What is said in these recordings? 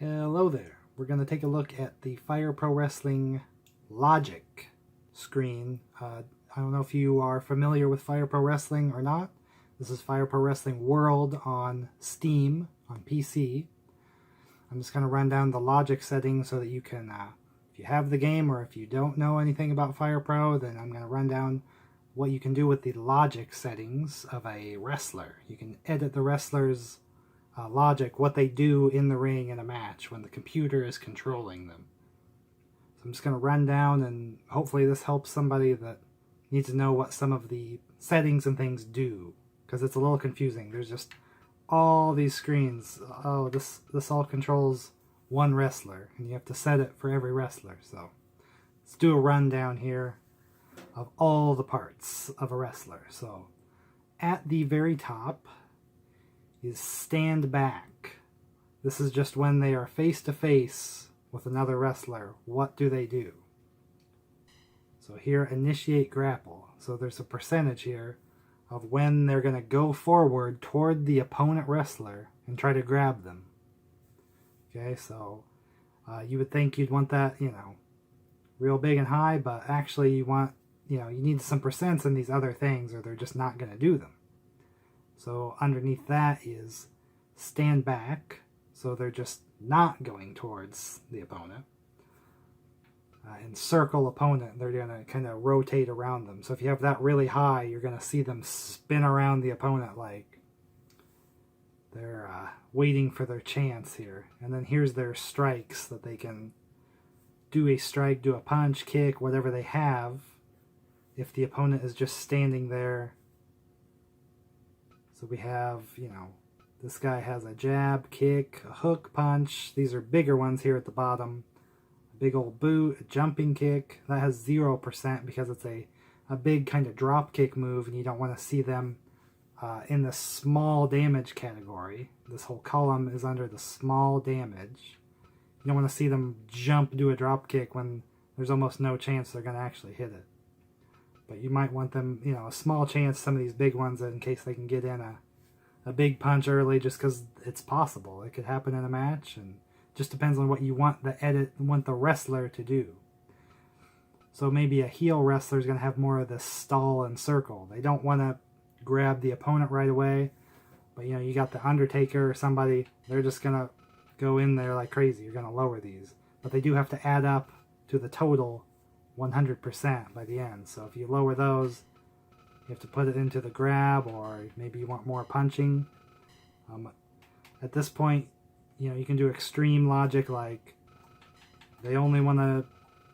Hello there. We're going to take a look at the Fire Pro Wrestling Logic screen. I don't know if you are familiar with Fire Pro Wrestling or not. This is Fire Pro Wrestling World on Steam, on PC. I'm just going to run down the Logic settings so that you can, if you have the game or if you don't know anything about Fire Pro, then I'm going to run down what you can do with the Logic settings of a wrestler. You can edit the wrestler's logic, what they do in the ring in a match when the computer is controlling them. So I'm just going to run down, and hopefully this helps somebody that needs to know what some of the settings and things do, because it's a little confusing. There's just all these screens. Oh, this all controls one wrestler, and you have to set it for every wrestler. So let's do a rundown here of all the parts of a wrestler. So at the very top is stand back. This is just when they are face to face with another wrestler. What do they do? So here, initiate grapple. So there's a percentage here of when they're going to go forward toward the opponent wrestler and try to grab them. Okay, so you would think you'd want that, real big and high, but actually you want, you need some percents in these other things or they're just not going to do them. So underneath that is stand back, so they're just not going towards the opponent. And circle opponent, they're going to kind of rotate around them. So if you have that really high, you're going to see them spin around the opponent like they're waiting for their chance here. And then here's their strikes, that they can do a strike, do a punch, kick, whatever they have, if the opponent is just standing there. So we have, this guy has a jab, kick, a hook, punch. These are bigger ones here at the bottom. A big old boot, a jumping kick. That has 0% because it's a big kind of drop kick move, and you don't want to see them in the small damage category. This whole column is under the small damage. You don't want to see them jump, do a drop kick when there's almost no chance they're going to actually hit it. But you might want them, a small chance, some of these big ones, in case they can get in a big punch early, just because it's possible. It could happen in a match, and just depends on what you want the wrestler to do. So maybe a heel wrestler is going to have more of this stall and circle. They don't want to grab the opponent right away, but you got the Undertaker or somebody, they're just going to go in there like crazy. You're going to lower these. But they do have to add up to the total 100% by the end. So if you lower those, you have to put it into the grab, or maybe you want more punching. At this point, you can do extreme logic, like they only want to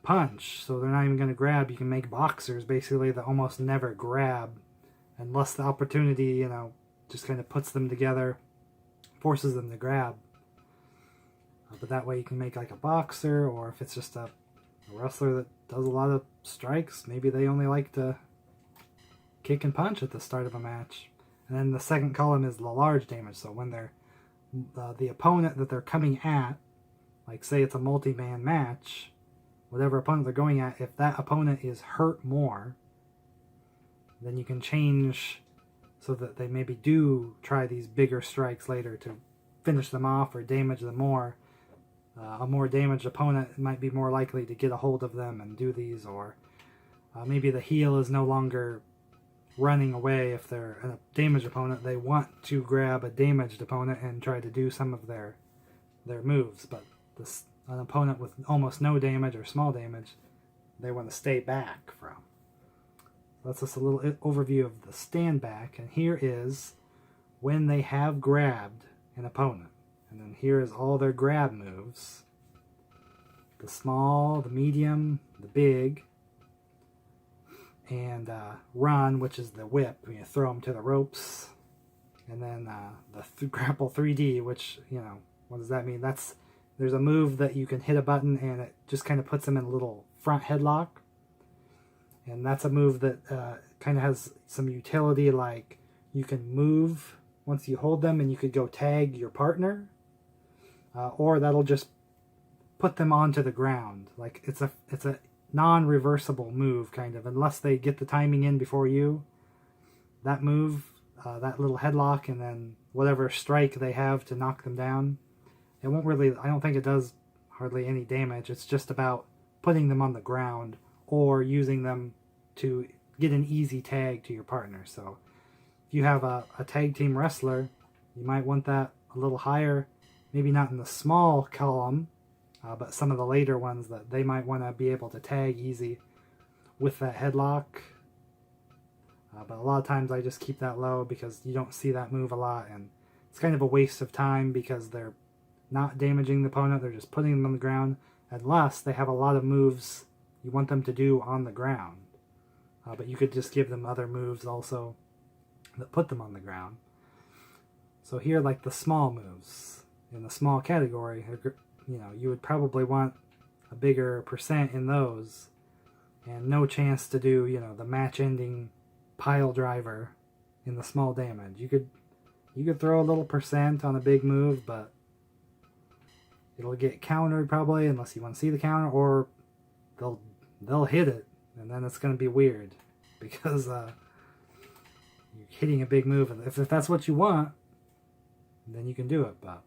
punch, so they're not even going to grab. You can make boxers basically that almost never grab unless the opportunity, just kind of puts them together, forces them to grab. But that way you can make like a boxer, or if it's just a wrestler that does a lot of strikes, maybe they only like to kick and punch at the start of a match. And then the second column is the large damage. So when they're the opponent that they're coming at, like say it's a multi-man match, whatever opponent they're going at, if that opponent is hurt more, then you can change so that they maybe do try these bigger strikes later to finish them off or damage them more. A more damaged opponent might be more likely to get a hold of them and do these, or maybe the heel is no longer running away. If they're a damaged opponent, they want to grab a damaged opponent and try to do some of their moves, but an opponent with almost no damage or small damage, they want to stay back from. That's just a little overview of the stand back, and here is when they have grabbed an opponent. And then here is all their grab moves. The small, the medium, the big, and run, which is the whip. You throw them to the ropes. And then the Grapple 3D, which, what does that mean? There's a move that you can hit a button and it just kind of puts them in a little front headlock. And that's a move that kind of has some utility, like you can move once you hold them and you could go tag your partner. Or that'll just put them onto the ground. Like it's a non-reversible move, kind of, unless they get the timing in before you. That move, that little headlock, and then whatever strike they have to knock them down, it won't really, I don't think it does hardly any damage. It's just about putting them on the ground or using them to get an easy tag to your partner. So if you have a tag team wrestler, you might want that a little higher, maybe not in the small column, but some of the later ones that they might want to be able to tag easy with that headlock. But a lot of times I just keep that low because you don't see that move a lot, and it's kind of a waste of time because they're not damaging the opponent, they're just putting them on the ground, unless they have a lot of moves you want them to do on the ground. But you could just give them other moves also that put them on the ground. So here, like the small moves, in the small category, you know, you would probably want a bigger percent in those, and no chance to do, you know, the match-ending pile driver in the small damage. You could throw a little percent on a big move, but it'll get countered probably unless you want to see the counter, or they'll hit it, and then it's going to be weird because you're hitting a big move, and if that's what you want, then you can do it. But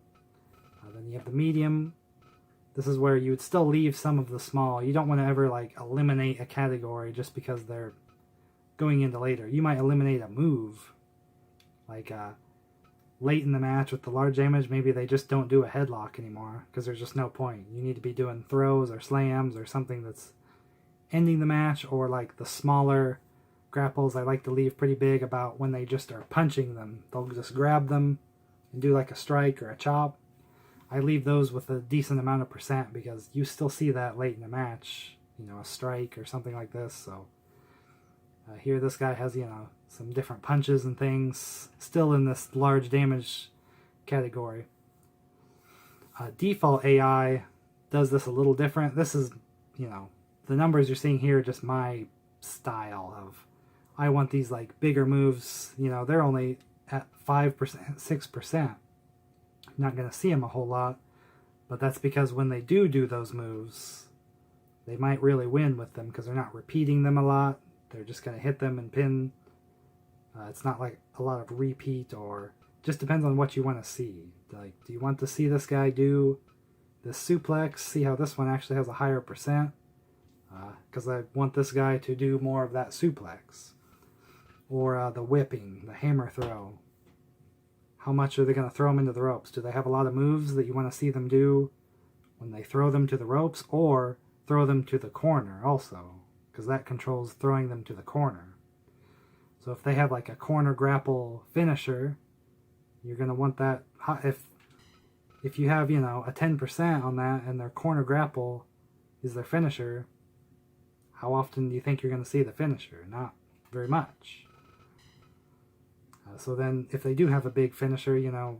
then you have the medium. This is where you would still leave some of the small. You don't want to ever like eliminate a category just because they're going into later. You might eliminate a move, like late in the match with the large damage, maybe they just don't do a headlock anymore because there's just no point. You need to be doing throws or slams or something that's ending the match, or like the smaller grapples I like to leave pretty big about when they just are punching them. They'll just grab them and do like a strike or a chop. I leave those with a decent amount of percent because you still see that late in the match, you know, a strike or something like this. So here this guy has, you know, some different punches and things still in this large damage category. Default AI does this a little different. This is, you know, the numbers you're seeing here are just my style of, I want these like bigger moves, you know, they're only at 5%, 6%. Not going to see them a whole lot, but that's because when they do those moves, they might really win with them because they're not repeating them a lot. They're just going to hit them and pin. It's not like a lot of repeat, or just depends on what you want to see. Like, do you want to see this guy do this suplex? See how this one actually has a higher percent? Because I want this guy to do more of that suplex. Or the whipping, the hammer throw. How much are they going to throw them into the ropes? Do they have a lot of moves that you want to see them do when they throw them to the ropes, or throw them to the corner also? Because that controls throwing them to the corner. So if they have like a corner grapple finisher, you're going to want that. If you have, you know, a 10% on that and their corner grapple is their finisher, how often do you think you're going to see the finisher? Not very much. So then if they do have a big finisher, you know,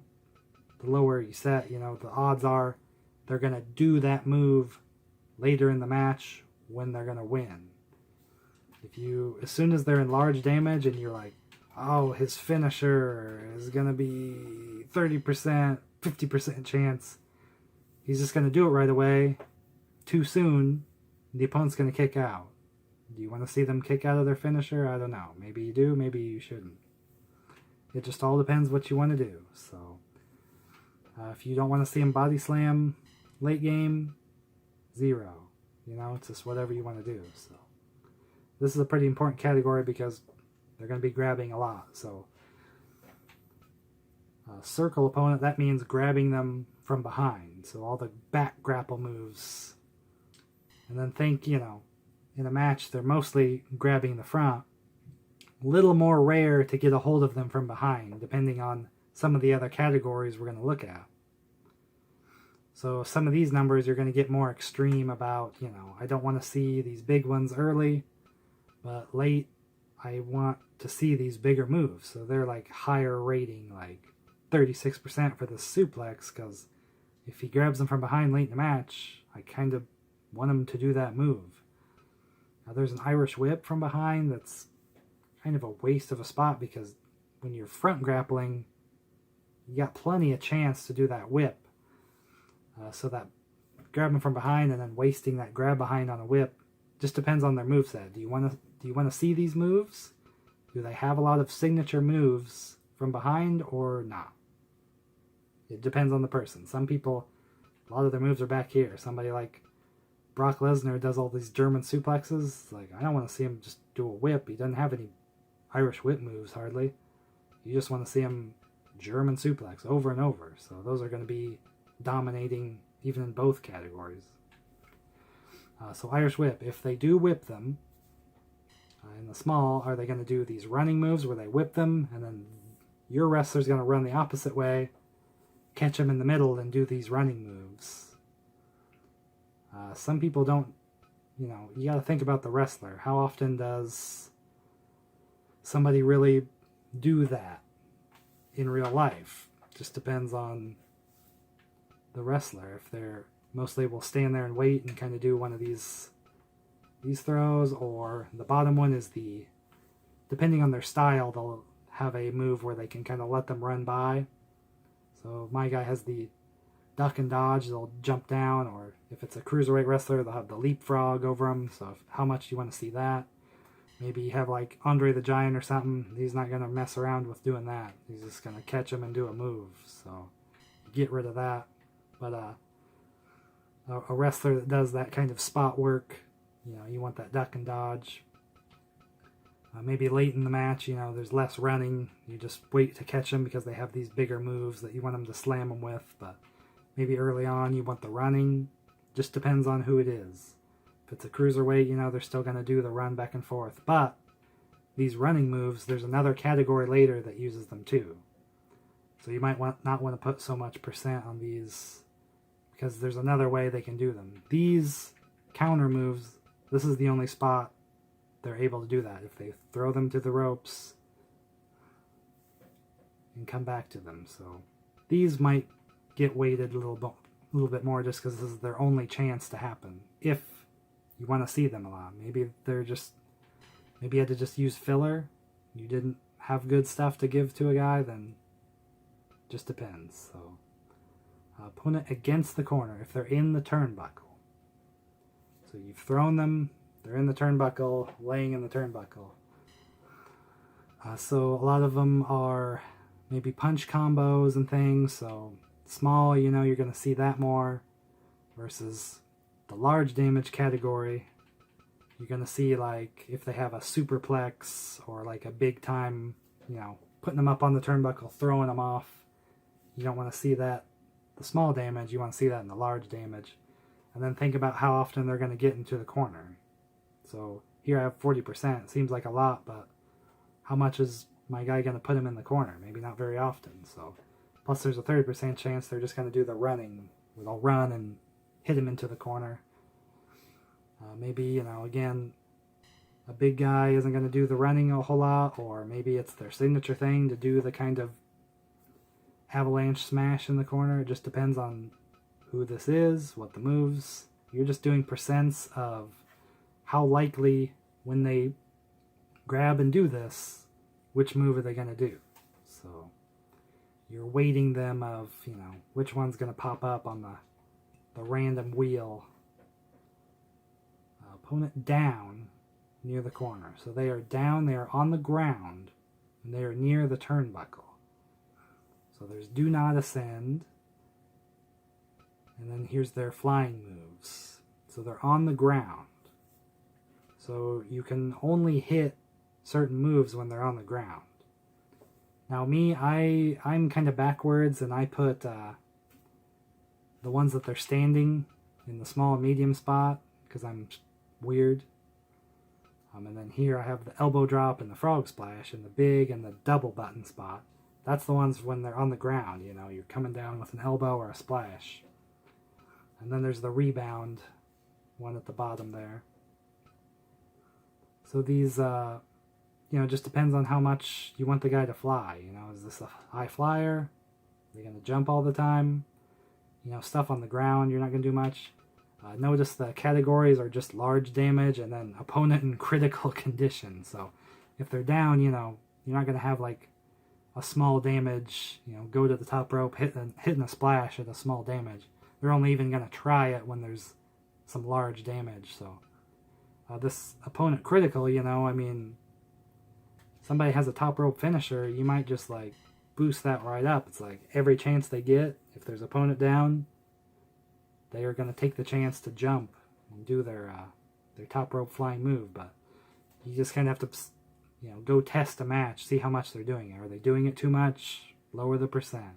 the lower you set, you know, the odds are they're going to do that move later in the match when they're going to win. If you, as soon as they're in large damage and you're like, oh, his finisher is going to be 30%, 50% chance, he's just going to do it right away, too soon, the opponent's going to kick out. Do you want to see them kick out of their finisher? I don't know. Maybe you do, maybe you shouldn't. It just all depends what you want to do. So, if you don't want to see them body slam late game, 0. You know, it's just whatever you want to do. So, this is a pretty important category because they're going to be grabbing a lot. So, circle opponent, that means grabbing them from behind. So, all the back grapple moves. And then think, you know, in a match, they're mostly grabbing the front. Little more rare to get a hold of them from behind, depending on some of the other categories we're going to look at. So some of these numbers you're going to get more extreme about, you know, I don't want to see these big ones early, but late I want to see these bigger moves. So they're like higher rating, like 36% for the suplex, because if he grabs them from behind late in the match, I kind of want him to do that move. Now there's an Irish whip from behind that's kind of a waste of a spot, because when you're front grappling, you got plenty of chance to do that whip. So that grabbing from behind and then wasting that grab behind on a whip just depends on their moveset. Do you want to see these moves? Do they have a lot of signature moves from behind or not? It depends on the person. Some people A lot of their moves are back here. Somebody like Brock Lesnar does all these German suplexes. Like, I don't want to see him just do a whip. He doesn't have any Irish whip moves, hardly. You just want to see him German suplex over and over. So those are going to be dominating even in both categories. So Irish whip, if they do whip them, in the small, are they going to do these running moves where they whip them, and then your wrestler's going to run the opposite way, catch them in the middle, and do these running moves? Some people don't, you got to think about the wrestler. How often does somebody really do that in real life? Just depends on the wrestler. If they're mostly will stand there and wait and kind of do one of these throws, or the bottom one is depending on their style, they'll have a move where they can kind of let them run by. So my guy has the duck and dodge, they'll jump down, or if it's a cruiserweight wrestler, they'll have the leapfrog over them. So how much do you want to see that? Maybe you have like Andre the Giant or something. He's not going to mess around with doing that. He's just going to catch him and do a move. So get rid of that. But a wrestler that does that kind of spot work, you want that duck and dodge. Maybe late in the match, there's less running. You just wait to catch them because they have these bigger moves that you want them to slam them with. But maybe early on you want the running. Just depends on who it is. If it's a cruiserweight, they're still going to do the run back and forth. But these running moves, there's another category later that uses them too. So you might not want to put so much percent on these, because there's another way they can do them. These counter moves, this is the only spot they're able to do that. If they throw them to the ropes and come back to them. So these might get weighted a little bit more just because this is their only chance to happen. If you want to see them a lot. Maybe you had to just use filler. You didn't have good stuff to give to a guy, then just depends. So opponent against the corner, if they're in the turnbuckle. So you've thrown them, they're in the turnbuckle, laying in the turnbuckle. So a lot of them are maybe punch combos and things. So small, you're going to see that more, versus the large damage category. You're going to see, like, if they have a superplex or like a big time, putting them up on the turnbuckle, throwing them off. You don't want to see that, the small damage. You want to see that in the large damage. And then think about how often they're going to get into the corner. So here I have 40%. It seems like a lot, but how much is my guy going to put him in the corner? Maybe not very often. So plus there's a 30% chance they're just going to do the running, where they'll run and hit him into the corner. Maybe, again, a big guy isn't going to do the running a whole lot, or maybe it's their signature thing to do the kind of avalanche smash in the corner. It just depends on who this is, what the moves. You're just doing percents of how likely, when they grab and do this, which move are they going to do. So you're weighting them of, which one's going to pop up on the random wheel. Opponent down near the corner. So they are down, they are on the ground, and they are near the turnbuckle. So there's do not ascend. And then here's their flying moves. So they're on the ground. So you can only hit certain moves when they're on the ground. Now me, I'm kind of backwards, and I put the ones that they're standing in the small and medium spot, because I'm weird. And then here I have the elbow drop and the frog splash and the big and the double button spot. That's the ones when they're on the ground, you're coming down with an elbow or a splash. And then there's the rebound one at the bottom there. So these, just depends on how much you want the guy to fly. Is this a high flyer? Are they going to jump all the time? Stuff on the ground, you're not going to do much. Notice the categories are just large damage and then opponent in critical condition. So if they're down, you're not going to have like a small damage, go to the top rope, hitting a splash at a small damage. They're only even going to try it when there's some large damage. So this opponent critical, somebody has a top rope finisher, you might just like boost that right up. It's like every chance they get, if there's opponent down, they are going to take the chance to jump and do their top rope flying move. But you just kind of have to, go test a match, see how much they're doing it. Are they doing it too much? Lower the percent.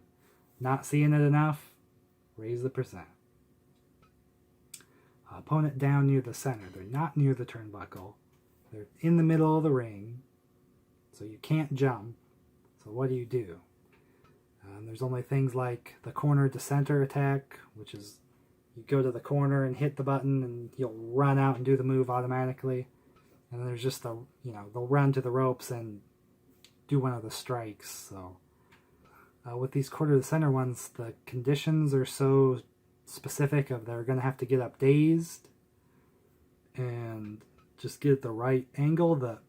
Not seeing it enough? Raise the percent. Opponent down near the center. They're not near the turnbuckle. They're in the middle of the ring, so you can't jump. So what do? There's only things like the corner to center attack, which is you go to the corner and hit the button and you'll run out and do the move automatically. And then there's just they'll run to the ropes and do one of the strikes. So with these quarter to center ones, the conditions are so specific of they're going to have to get up dazed and just get the right angle. That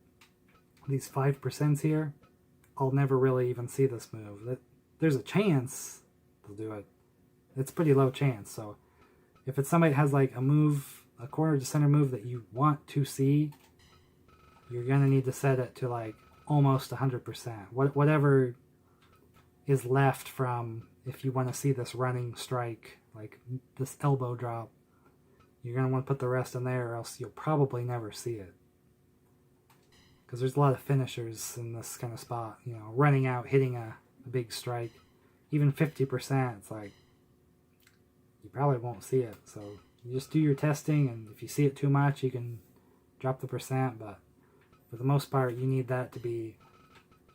these 5% here, I'll never really even see this move. There's a chance they'll do it. It's pretty low chance. So if it's somebody that has like a move, a corner to center move that you want to see, you're going to need to set it to like almost 100%. Whatever is left from, if you want to see this running strike, like this elbow drop, you're going to want to put the rest in there, or else you'll probably never see it. Because there's a lot of finishers in this kind of spot. Running out, hitting a big strike. Even 50%, it's like, you probably won't see it. So you just do your testing, and if you see it too much, you can drop the percent. But for the most part, you need that to be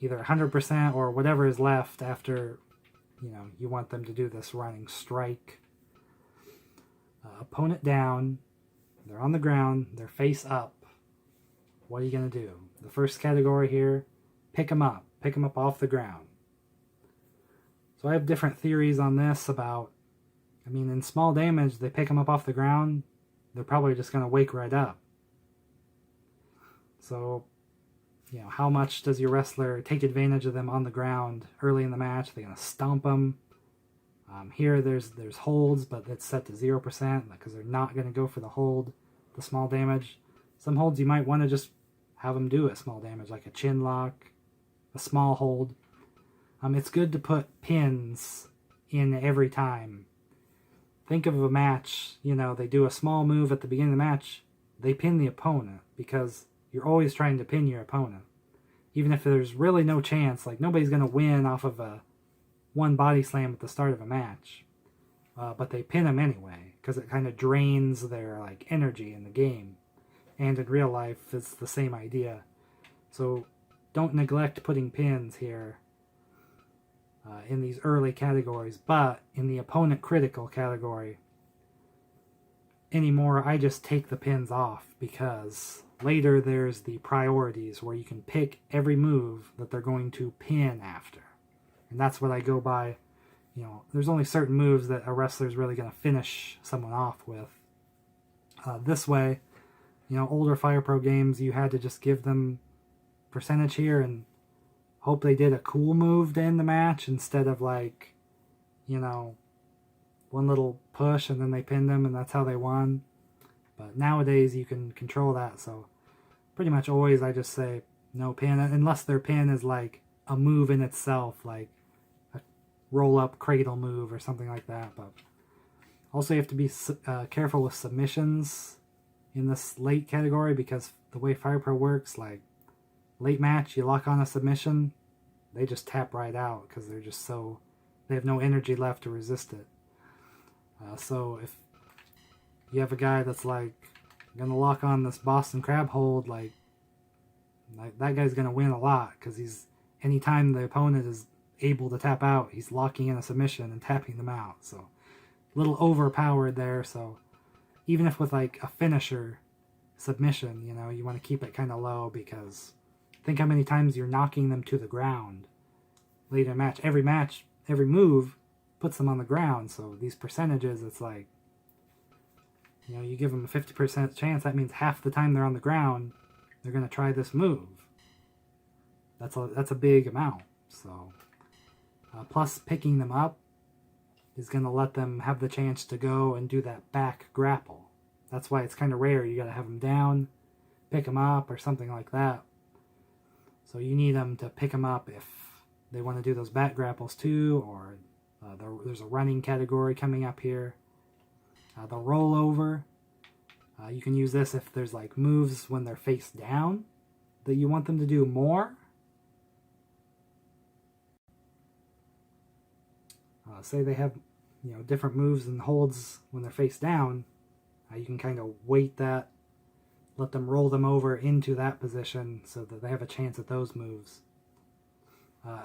either 100% or whatever is left after, you want them to do this running strike. Opponent down. They're on the ground. They're face up. What are you going to do? The first category here, pick them up. Pick them up off the ground. So I have different theories on this about, in small damage, they pick them up off the ground, they're probably just going to wake right up. So, how much does your wrestler take advantage of them on the ground early in the match? They're going to stomp them. Here there's holds, but it's set to 0% because they're not going to go for the hold, the small damage. Some holds you might want to just have them do it small damage, like a chin lock, a small hold. It's good to put pins in every time. Think of a match, they do a small move at the beginning of the match, they pin the opponent, because you're always trying to pin your opponent. Even if there's really no chance, like nobody's going to win off of one body slam at the start of a match. But they pin them anyway, because it kind of drains their energy in the game. And in real life, it's the same idea. So don't neglect putting pins here in these early categories. But in the opponent critical category, anymore, I just take the pins off, because later there's the priorities where you can pick every move that they're going to pin after. And that's what I go by. There's only certain moves that a wrestler's really going to finish someone off with. This way, older Fire Pro games, you had to just give them percentage here and hope they did a cool move to end the match instead of one little push and then they pinned them and that's how they won. But nowadays you can control that, so pretty much always I just say no pin, unless their pin is like a move in itself, like a roll-up cradle move or something like that. But also you have to be careful with submissions in this late category, because the way Fire Pro works, like late match, you lock on a submission, they just tap right out because they're just they have no energy left to resist it. So if you have a guy that's gonna lock on this Boston Crab hold, like that guy's gonna win a lot, because anytime the opponent is able to tap out, he's locking in a submission and tapping them out. So a little overpowered there. So even if with a finisher submission, you want to keep it kind of low, because think how many times you're knocking them to the ground later in match. Every move puts them on the ground. So these percentages, it's you give them a 50% chance. That means half the time they're on the ground, they're going to try this move. That's a big amount. So plus picking them up is going to let them have the chance to go and do that back grapple. That's why it's kind of rare. You got to have them down, pick them up, or something like that. So you need them to pick them up if they want to do those back grapples too, or there's a running category coming up here. The rollover, you can use this if there's like moves when they're face down that you want them to do more. Say they have, different moves and holds when they're face down. You can kind of weight that, let them roll them over into that position so that they have a chance at those moves.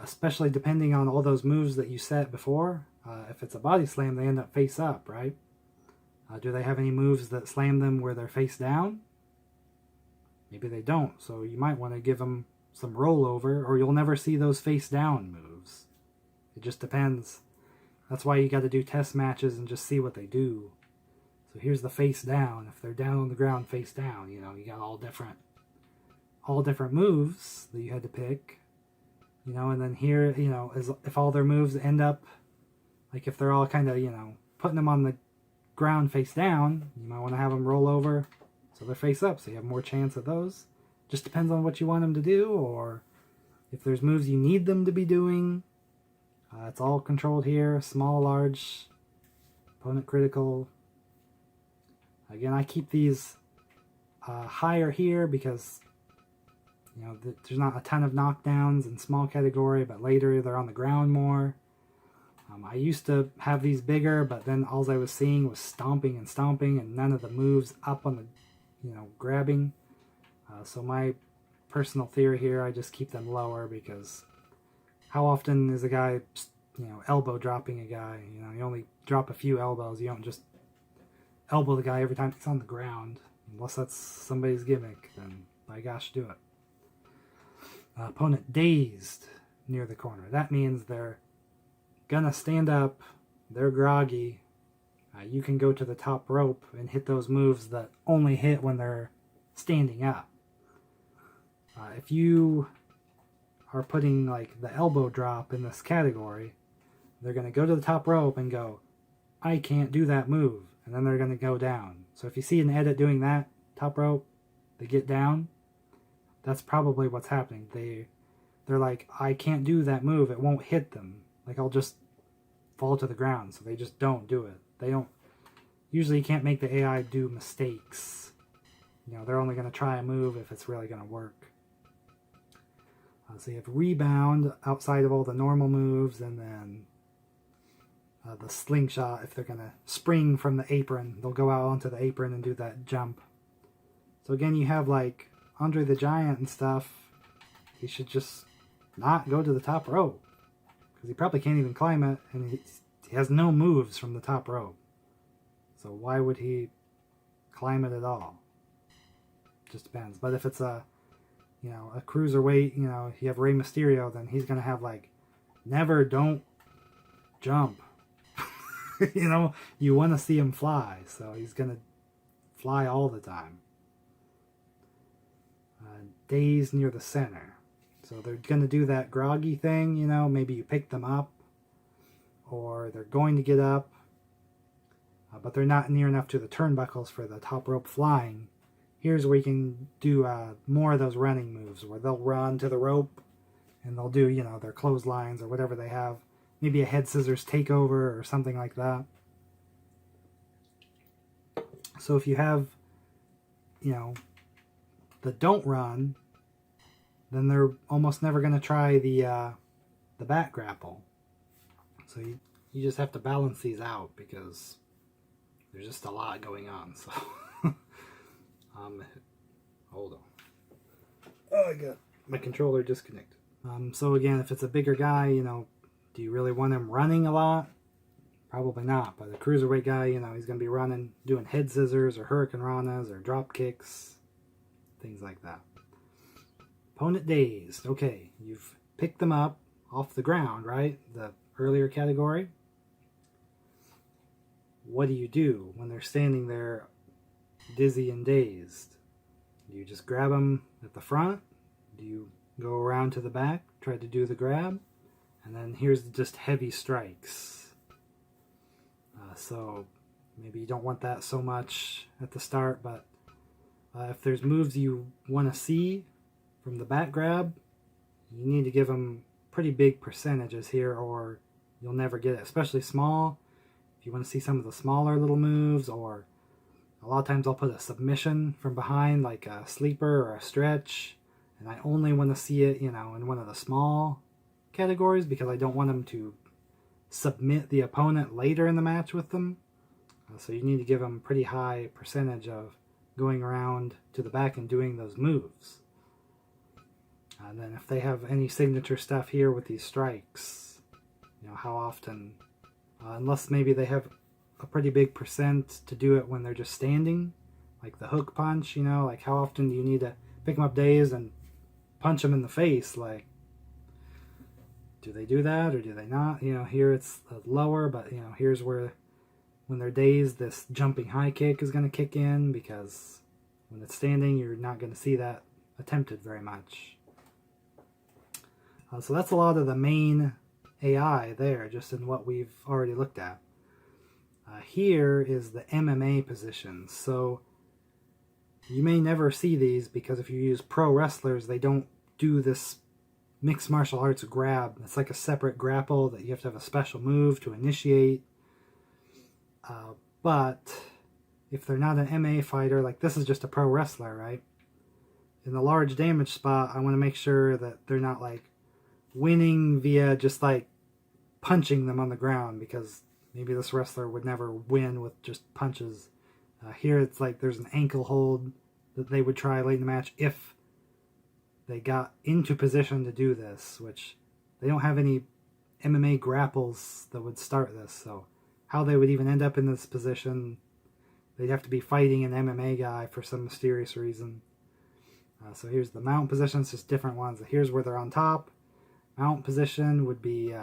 Especially depending on all those moves that you set before. If it's a body slam, they end up face up, right? Do they have any moves that slam them where they're face down? Maybe they don't, so you might want to give them some rollover, or you'll never see those face down moves. It just depends. That's why you got to do test matches and just see what they do. So here's the face down. If they're down on the ground face down, you got all different moves that you had to pick. And then here, if all their moves end up, like if they're all kind of, putting them on the ground face down, you might want to have them roll over so they're face up, so you have more chance of those. Just depends on what you want them to do, or if there's moves you need them to be doing. It's all controlled here, small, large, opponent critical. Again, I keep these higher here because there's not a ton of knockdowns in small category, but later they're on the ground more. I used to have these bigger, but then all I was seeing was stomping and none of the moves up on the, grabbing. So my personal theory here, I just keep them lower, because how often is a guy, elbow dropping a guy? You only drop a few elbows. You don't just elbow the guy every time he's on the ground. Unless that's somebody's gimmick, then by gosh, do it. Opponent dazed near the corner. That means they're gonna stand up, they're groggy. You can go to the top rope and hit those moves that only hit when they're standing up. If you are putting like the elbow drop in this category, they're gonna go to the top rope and go, I can't do that move, and then they're gonna go down. So if you see an edit doing that, top rope, they get down, that's probably what's happening. They're like, I can't do that move, it won't hit them. Like, I'll just fall to the ground, so they just don't do it. They don't, usually you can't make the AI do mistakes. They're only going to try a move if it's really going to work. So you have rebound outside of all the normal moves, and then the slingshot, if they're going to spring from the apron, they'll go out onto the apron and do that jump. So again, you have like Andre the Giant and stuff. He should just not go to the top rope, because he probably can't even climb it, and he has no moves from the top rope. So why would he climb it at all? Just depends. But if it's a cruiserweight, if you have Rey Mysterio, then he's gonna have like, never, don't jump. You want to see him fly, so he's gonna fly all the time. Dazed near the center. So they're going to do that groggy thing, maybe you pick them up, or they're going to get up, but they're not near enough to the turnbuckles for the top rope flying. Here's where you can do more of those running moves, where they'll run to the rope, and they'll do, their clotheslines or whatever they have. Maybe a head scissors takeover or something like that. So if you have, the don't run, then they're almost never going to try the back grapple. So you just have to balance these out, because there's just a lot going on. So hold on. Oh, I got my controller disconnected. So again, if it's a bigger guy, do you really want him running a lot? Probably not. But a cruiserweight guy, he's going to be running, doing head scissors or hurricane ranas or drop kicks, things like that. Opponent dazed. Okay, you've picked them up off the ground, right? The earlier category. What do you do when they're standing there dizzy and dazed? Do you just grab them at the front? Do you go around to the back, try to do the grab? And then here's just heavy strikes. So maybe you don't want that so much at the start, but if there's moves you want to see from the back grab, you need to give them pretty big percentages here, or you'll never get it. Especially small, if you want to see some of the smaller little moves, or a lot of times I'll put a submission from behind, like a sleeper or a stretch, and I only want to see it, in one of the small categories because I don't want them to submit the opponent later in the match with them. So you need to give them a pretty high percentage of going around to the back and doing those moves. And then if they have any signature stuff here with these strikes, how often, unless maybe they have a pretty big percent to do it when they're just standing, like the hook punch, like how often do you need to pick them up dazed and punch them in the face? Like, do they do that or do they not? Here it's lower, but here's where, when they're dazed, this jumping high kick is going to kick in, because when it's standing, you're not going to see that attempted very much. So that's a lot of the main AI there, just in what we've already looked at. Here is the MMA positions. So you may never see these, because if you use pro wrestlers, they don't do this mixed martial arts grab. It's like a separate grapple that you have to have a special move to initiate. But if they're not an MMA fighter, like this is just a pro wrestler, right? In the large damage spot, I want to make sure that they're not like winning via just like punching them on the ground, because maybe this wrestler would never win with just punches. Here it's like there's an ankle hold that they would try late in the match if they got into position to do this, which they don't have any MMA grapples that would start this. So how they would even end up in this position, they'd have to be fighting an MMA guy for some mysterious reason. So here's the mount positions, just different ones. Here's where they're on top. Mount position would be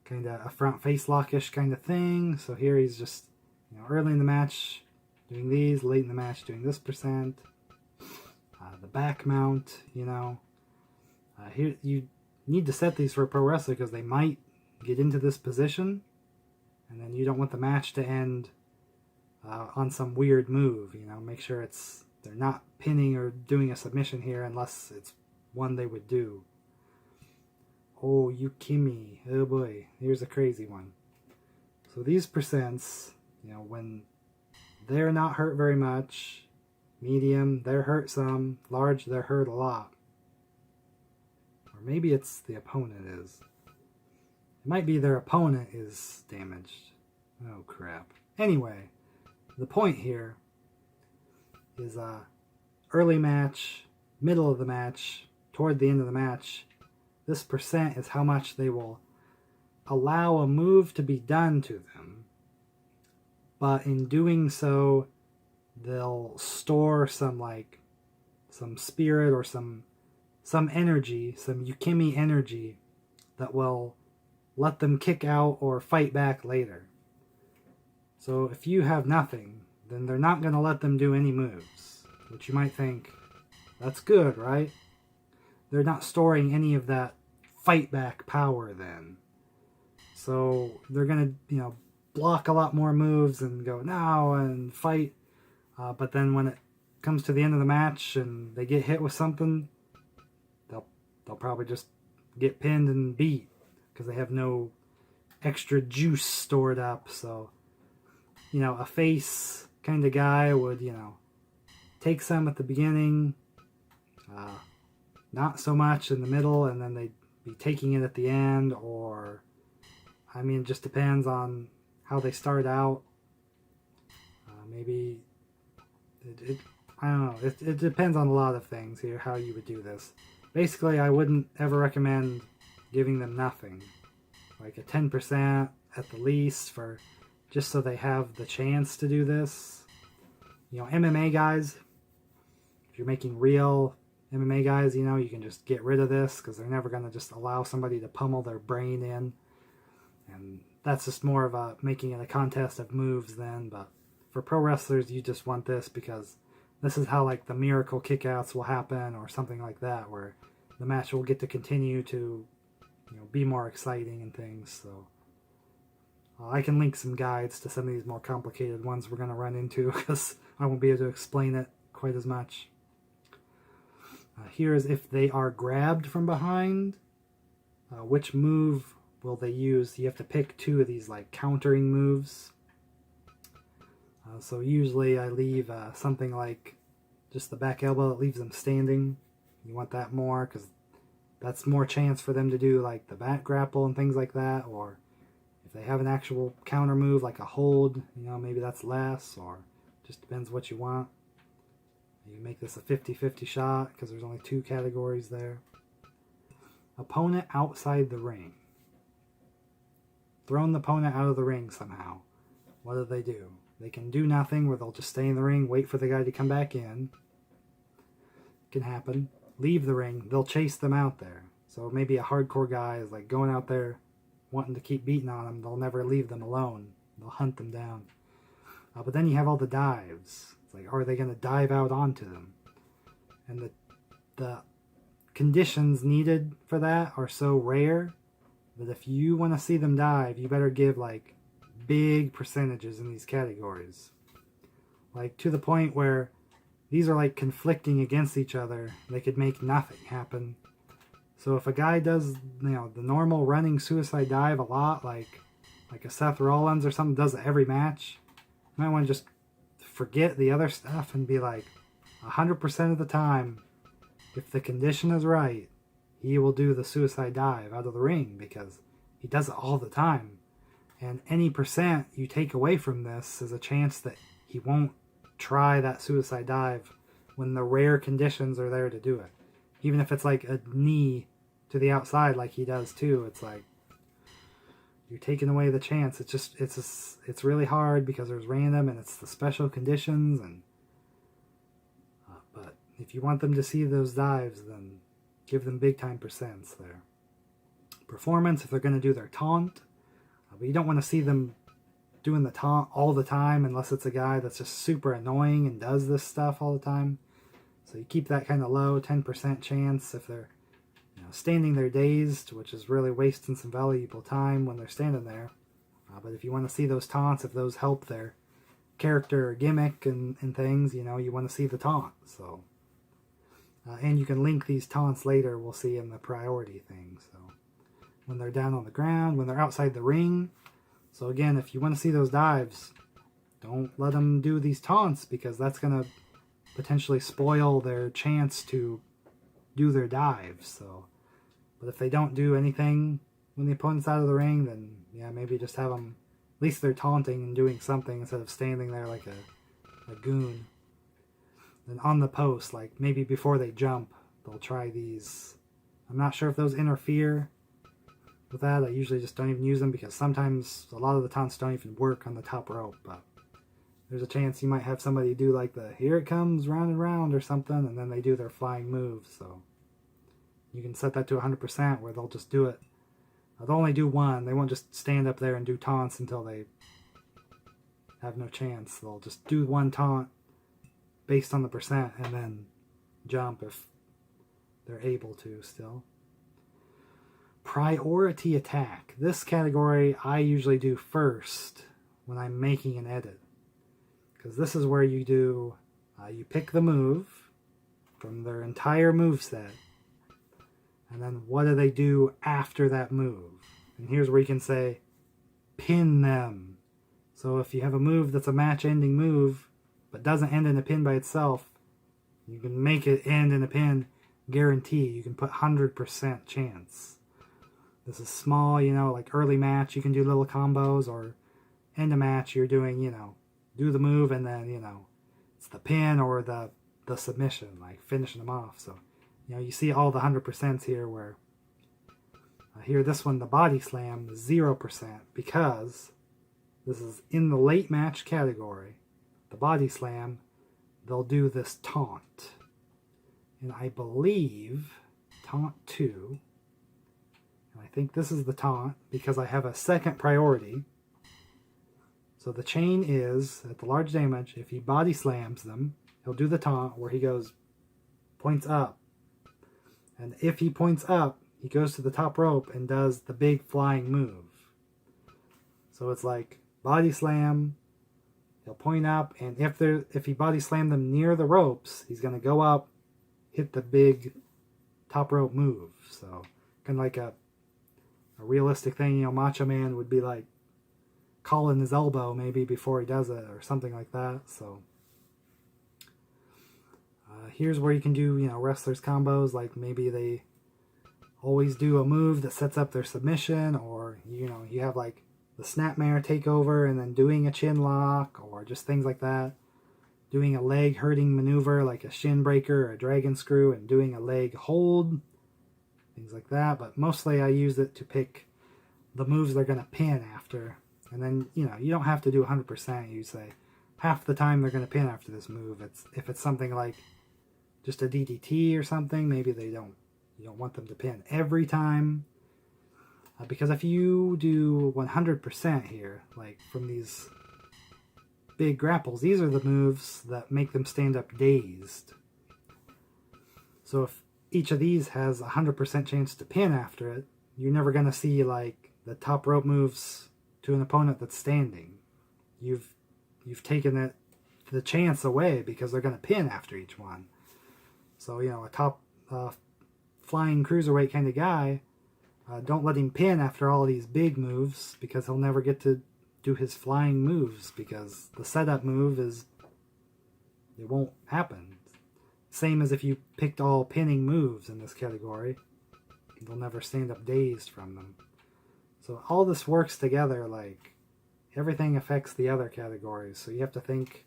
kind of a front face lockish kind of thing. So here he's just, early in the match doing these, late in the match doing this percent. The back mount, here you need to set these for a pro wrestler because they might get into this position, and then you don't want the match to end on some weird move. Make sure they're not pinning or doing a submission here unless it's one they would do. Oh, Ukemi. Oh boy, here's a crazy one. So these percents, when they're not hurt very much, medium, they're hurt some, large, they're hurt a lot. Or maybe it's the opponent is. It might be their opponent is damaged. Oh crap. Anyway, the point here is early match, middle of the match, toward the end of the match, this percent is how much they will allow a move to be done to them. But in doing so, they'll store some spirit or some energy, some Ukemi energy that will let them kick out or fight back later. So if you have nothing, then they're not going to let them do any moves, which you might think, that's good, right? They're not storing any of that fight back power then. So they're going to, block a lot more moves and go now and fight. But then when it comes to the end of the match and they get hit with something, they'll probably just get pinned and beat because they have no extra juice stored up. So, a face kind of guy would, take some at the beginning, not so much in the middle, and then they'd be taking it at the end, or, it just depends on how they start out. Maybe, I don't know, it depends on a lot of things here, how you would do this. Basically, I wouldn't ever recommend giving them nothing. Like a 10% at the least, just so they have the chance to do this. MMA guys, if you're making real MMA guys, you can just get rid of this because they're never going to just allow somebody to pummel their brain in. And that's just more of making it a contest of moves then. But for pro wrestlers, you just want this because this is how the miracle kickouts will happen or something like that, where the match will get to continue to be more exciting and things. So I can link some guides to some of these more complicated ones we're going to run into because I won't be able to explain it quite as much. Here is if they are grabbed from behind, which move will they use, you have to pick 2 of these like countering moves. So usually I leave something like just the back elbow that leaves them standing. You want that more because that's more chance for them to do like the back grapple and things like that. Or if they have an actual counter move like a hold, you know, maybe that's less, or just depends what you want. You can make this a 50-50 shot because there's only 2 categories there. Opponent outside the ring. Thrown the opponent out of the ring somehow. What do? They can do nothing, where they'll just stay in the ring, wait for the guy to come back in. Can happen. Leave the ring. They'll chase them out there. So maybe a hardcore guy is like going out there wanting to keep beating on them. They'll never leave them alone. They'll hunt them down. But then you have all the dives. It's like, are they going to dive out onto them? And the conditions needed for that are so rare that if you want to see them dive, you better give like big percentages in these categories. Like to the point where these are like conflicting against each other. They could make nothing happen. So if a guy does, you know, the normal running suicide dive a lot, like a Seth Rollins or something does it every match, you might want to just forget the other stuff and be like 100% of the time, if the condition is right, he will do the suicide dive out of the ring because he does it all the time. And any percent you take away from this is a chance that he won't try that suicide dive when the rare conditions are there to do it. Even if it's like a knee to the outside like he does too, it's like you're taking away the chance. It's really hard because there's random and it's the special conditions. And but if you want them to see those dives, then give them big time percents there. Performance, if they're going to do their taunt, but you don't want to see them doing the taunt all the time unless it's a guy that's just super annoying and does this stuff all the time. So you keep that kind of low, 10% chance if they're, you know, standing there dazed, which is really wasting some valuable time when they're standing there. But if you want to see those taunts, if those help their character or gimmick and things, you know, you want to see the taunt. So, and you can link these taunts later, we'll see in the priority thing. So when they're down on the ground, when they're outside the ring. So again, if you want to see those dives, don't let them do these taunts because that's going to potentially spoil their chance to do their dives. So, but if they don't do anything when the opponent's out of the ring, then yeah, maybe just have them, at least they're taunting and doing something instead of standing there like a goon. Then on the post, like maybe before they jump, they'll try these. I'm not sure if those interfere with that. I usually just don't even use them because sometimes a lot of the taunts don't even work on the top rope, but there's a chance you might have somebody do like the here it comes round and round or something, and then they do their flying move. So you can set that to 100% where they'll just do it. They'll only do one. They won't just stand up there and do taunts until they have no chance. They'll just do one taunt based on the percent and then jump if they're able to still. Priority attack. This category I usually do first when I'm making an edit. Because this is where you do, you pick the move from their entire move set. And then what do they do after that move? And here's where you can say, pin them. So if you have a move that's a match-ending move, but doesn't end in a pin by itself, you can make it end in a pin, guarantee. You can put 100% chance. This is small, you know, like early match, you can do little combos, or end a match, you're doing, you know, do the move and then, you know, it's the pin or the submission, like finishing them off. So, you know, you see all the 100% here where here, this one, the body slam, 0%, because this is in the late match category. The body slam, they'll do this taunt. And I believe taunt 2, and I think this is the taunt because I have a second priority. So the chain is, at the large damage, if he body slams them, he'll do the taunt where he goes, points up. And if he points up, he goes to the top rope and does the big flying move. So it's like body slam, he'll point up, and if he body slammed them near the ropes, he's going to go up, hit the big top rope move. So kind of like a a realistic thing, you know, Macho Man would be like calling his elbow maybe before he does it or something like that. So here's where you can do, you know, wrestlers combos, like maybe they always do a move that sets up their submission, or, you know, you have like the snapmare takeover and then doing a chin lock, or just things like that. Doing a leg hurting maneuver like a shin breaker or a dragon screw and doing a leg hold, things like that. But mostly I use it to pick the moves they're going to pin after. And then, you know, you don't have to do 100%. You say half the time they're going to pin after this move. If it's something like just a DDT or something, maybe you don't want them to pin every time. Because if you do 100% here, like from these big grapples, these are the moves that make them stand up dazed. So if each of these has a 100% chance to pin after it, you're never going to see like the top rope moves to an opponent that's standing. You've taken the chance away because they're going to pin after each one. So, you know, a top flying cruiserweight kind of guy, don't let him pin after all these big moves, because he'll never get to do his flying moves, because the setup move it won't happen. Same as if you picked all pinning moves in this category. They'll never stand up dazed from them. So all this works together, like everything affects the other categories. So you have to think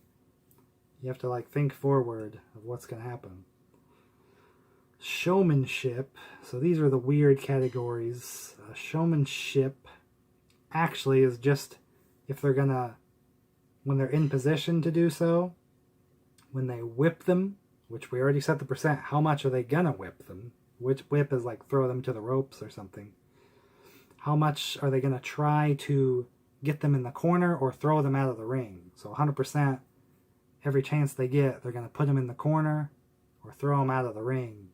forward of what's going to happen. Showmanship. So these are the weird categories. Showmanship actually is just if they're gonna, when they're in position to do so, when they whip them, which we already set the percent, how much are they gonna whip them? Which whip is like throw them to the ropes or something. How much are they gonna try to get them in the corner or throw them out of the ring? So 100%, every chance they get, they're gonna put them in the corner or throw them out of the ring.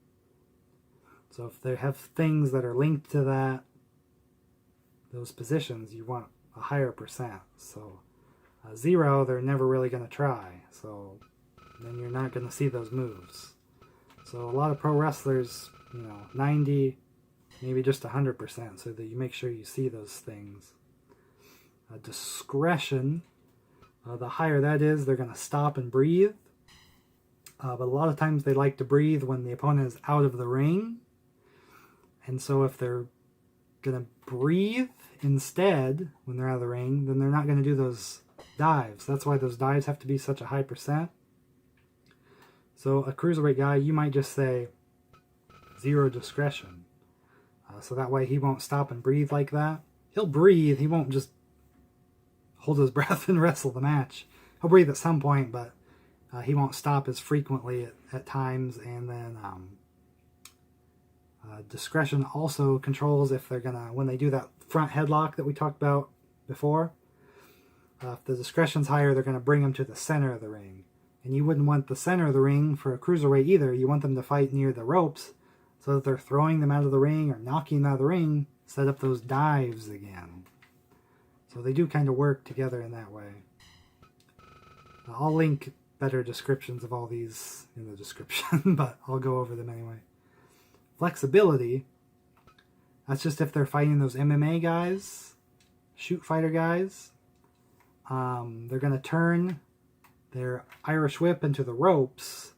So if they have things that are linked to those positions, you want a higher percent. So 0, they're never really going to try. So then you're not going to see those moves. So a lot of pro wrestlers, you know, 90, maybe just 100%, so that you make sure you see those things. Discretion, the higher that is, they're going to stop and breathe. But a lot of times they like to breathe when the opponent is out of the ring. And so if they're going to breathe instead when they're out of the ring, then they're not going to do those dives. That's why those dives have to be such a high percent. So a cruiserweight guy, you might just say 0 discretion. So that way he won't stop and breathe like that. He'll breathe. He won't just hold his breath and wrestle the match. He'll breathe at some point, but he won't stop as frequently at times. And then discretion also controls if they're gonna, when they do that front headlock that we talked about before, if the discretion's higher, they're gonna bring them to the center of the ring. And you wouldn't want the center of the ring for a cruiserweight either. You want them to fight near the ropes so that they're throwing them out of the ring or knocking them out of the ring, set up those dives again. So they do kind of work together in that way. I'll link better descriptions of all these in the description, but I'll go over them anyway. Flexibility, that's just if they're fighting those MMA guys, shoot fighter guys. They're going to turn their Irish whip into the ropes,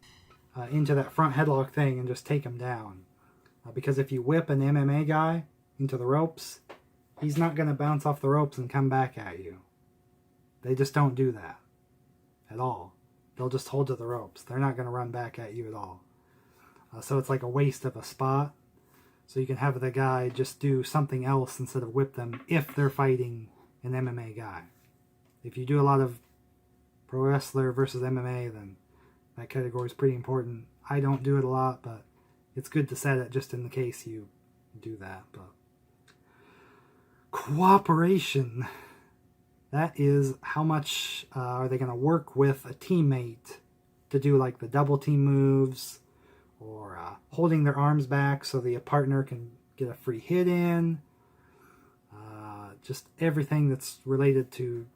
into that front headlock thing, and just take them down. Because if you whip an MMA guy into the ropes, he's not going to bounce off the ropes and come back at you. They just don't do that at all. They'll just hold to the ropes. They're not going to run back at you at all. So it's like a waste of a spot. So you can have the guy just do something else instead of whip them if they're fighting an MMA guy. If you do a lot of pro wrestler versus MMA, then that category is pretty important. I don't do it a lot, but it's good to set it just in the case you do that. But cooperation, that is how much are they going to work with a teammate to do like the double team moves, or holding their arms back so the partner can get a free hit in. Just everything that's related to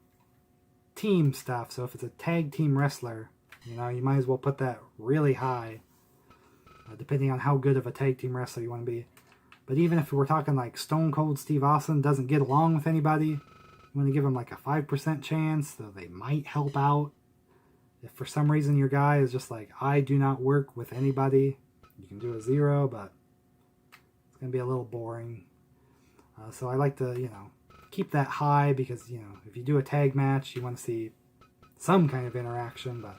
team stuff. So if it's a tag team wrestler, you know, you might as well put that really high, depending on how good of a tag team wrestler you want to be. But even if we're talking like Stone Cold Steve Austin doesn't get along with anybody, you want to give him like a 5% chance, so they might help out. If for some reason your guy is just like, I do not work with anybody, you can do a 0, but it's going to be a little boring. So I like to, keep that high because, if you do a tag match, you want to see some kind of interaction, but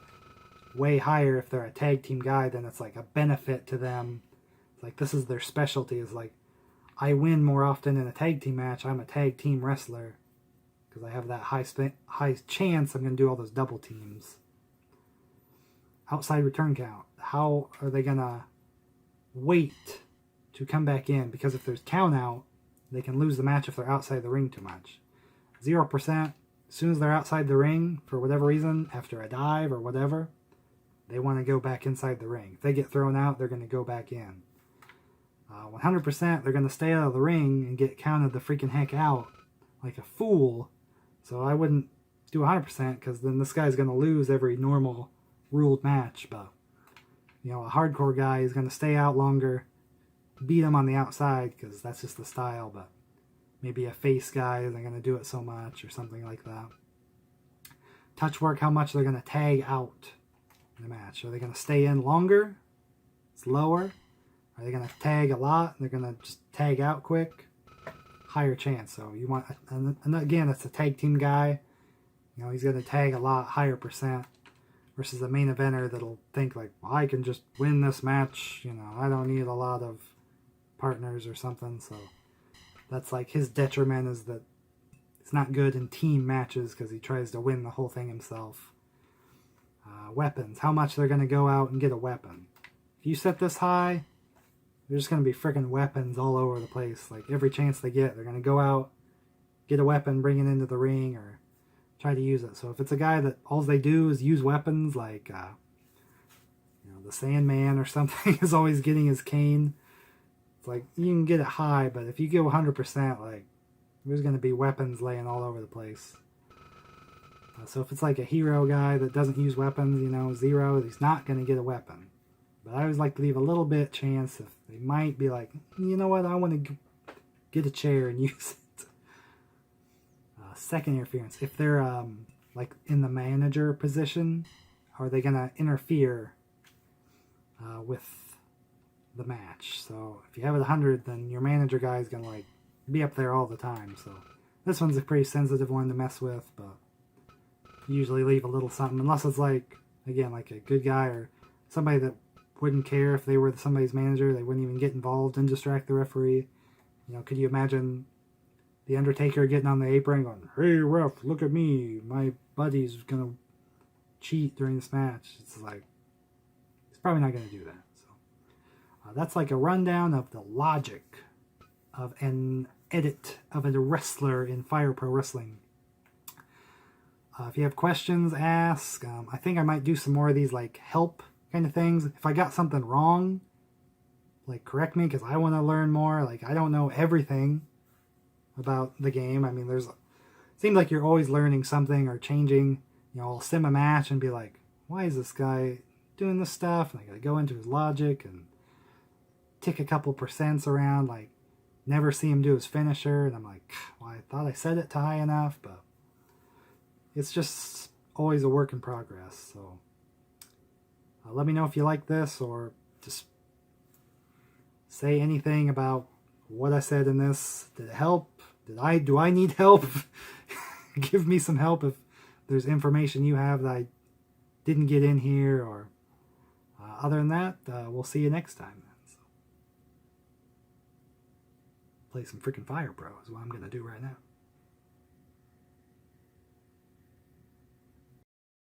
way higher if they're a tag team guy, then it's like a benefit to them. It's like this is their specialty, is like, I win more often in a tag team match, I'm a tag team wrestler, because I have that high chance I'm going to do all those double teams. Outside return count. How are they going to wait to come back in? Because if there's count out, they can lose the match if they're outside the ring too much. 0%, as soon as they're outside the ring, for whatever reason, after a dive or whatever, they want to go back inside the ring. If they get thrown out, they're going to go back in. 100%, they're going to stay out of the ring and get counted the freaking heck out like a fool. So I wouldn't do 100% because then this guy's going to lose every normal ruled match. But, a hardcore guy is going to stay out longer, beat him on the outside because that's just the style. But maybe a face guy isn't going to do it so much or something like that. Touchwork, how much they're going to tag out in the match. Are they going to stay in longer? Slower? Are they going to tag a lot? They're going to just tag out quick? Higher chance. So you want, and again, it's a tag team guy. He's going to tag a lot higher percent versus a main eventer that'll think like, well, I can just win this match. I don't need a lot of partners or something. So that's like his detriment, is that it's not good in team matches because he tries to win the whole thing himself. Weapons. How much they're going to go out and get a weapon. If you set this high, there's going to be freaking weapons all over the place. Like every chance they get, they're going to go out, get a weapon, bring it into the ring, or try to use it. So if it's a guy that all they do is use weapons, like the Sandman or something is always getting his cane, it's like you can get it high, but if you go 100%, like there's going to be weapons laying all over the place. So if it's like a hero guy that doesn't use weapons, 0, he's not going to get a weapon. But I always like to leave a little bit chance if they might be like, you know what, I want to get a chair and use it. Second interference. If they're like in the manager position, are they going to interfere with the match? So if you have it 100, then your manager guy is going to like be up there all the time. So this one's a pretty sensitive one to mess with, but usually leave a little something, unless it's like, again, like a good guy or somebody that wouldn't care if they were somebody's manager. They wouldn't even get involved and distract the referee. Could you imagine the Undertaker getting on the apron going, hey ref, look at me, my buddy's gonna cheat during this match? It's like, he's probably not gonna do that. So that's like a rundown of the logic of an edit of a wrestler in Fire Pro Wrestling. If you have questions, ask. I think I might do some more of these like help kind of things. If I got something wrong, like correct me, because I want to learn more. Like I don't know everything about the game. I mean, it seems like you're always learning something or changing. I'll sim a match and be like, why is this guy doing this stuff? And I gotta go into his logic and tick a couple percents around, like never see him do his finisher, and I'm like, well, I thought I set it to high enough, but it's just always a work in progress. So let me know if you like this, or just say anything about what I said in this. Did it help? Do I need help? Give me some help if there's information you have that I didn't get in here. Or other than that, we'll see you next time. So, play some freaking Fire Pro is what I'm going to do right now.